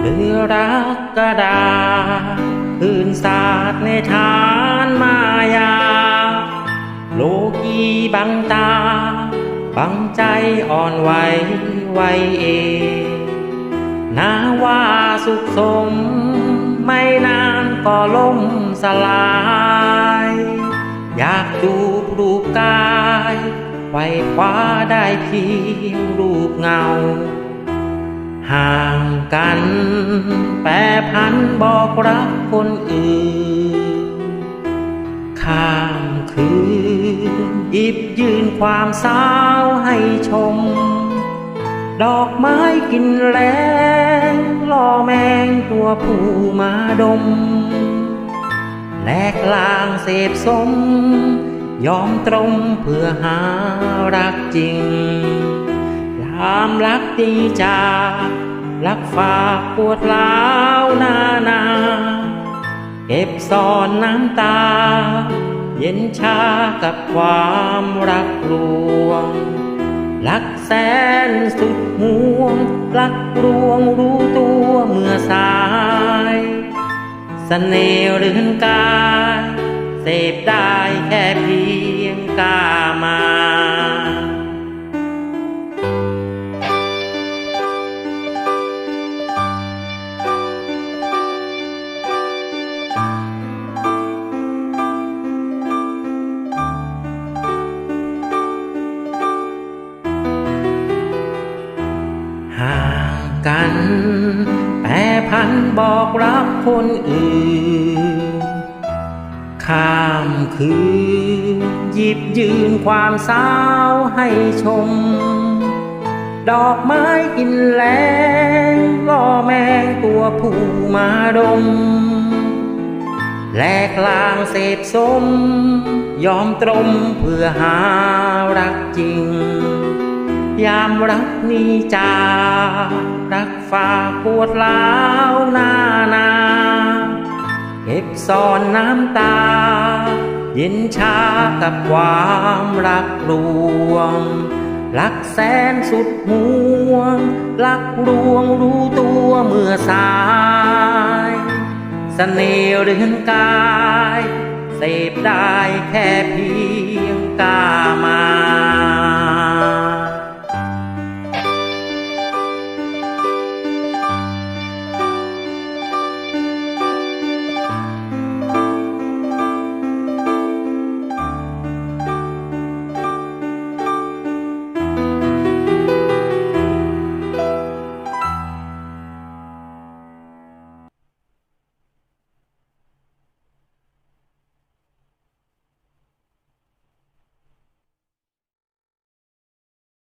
หรือรักกระดาษพื้นศาสตร์ในฐานมายาโลกีบังตาบังใจอ่อนไหวไวเอนาว่าสุขสมไม่นานก็ล่มสลายอยากดูรูปกายไขว่คว้าได้เพียงรูปเงาห่างกันแปรพันบอกรักคนอื่นข้ามคืนหยิบยืนความสาวให้ชมดอกไม้กินแรงล่อแมงตัวผู้มาดมแลกลางเสพสมยอมตรงเพื่อหารักจริงยามรักดีจากรักฝากปวดร้าวนาเก็บซ่อนน้ำตาเย็นชากับความรักลวงรักแสนสุดห่วงรักลวงรู้ตัวเมื่อสายเสน่ห์เรือนกายเสพได้แค่เพียงกามาห่างกันแปรพันบอกรักคนอื่นข้ามคืนหยิบยืนความสาวให้ชมดอกไม้กินแรงล่อแมงตัวผู้มาดมแลกลางเสพสมยอมตรมเพื่อหารักจริงยามรักนี้จากรักฝากปวดร้าวนาเก็บซ่อนน้ำตาเย็นชากับความรักลวงรักแสนสุดห่วงรักลวงรู้ตัวเมื่อสายเสน่ห์เรือนกายเสพได้แค่เพียงกามา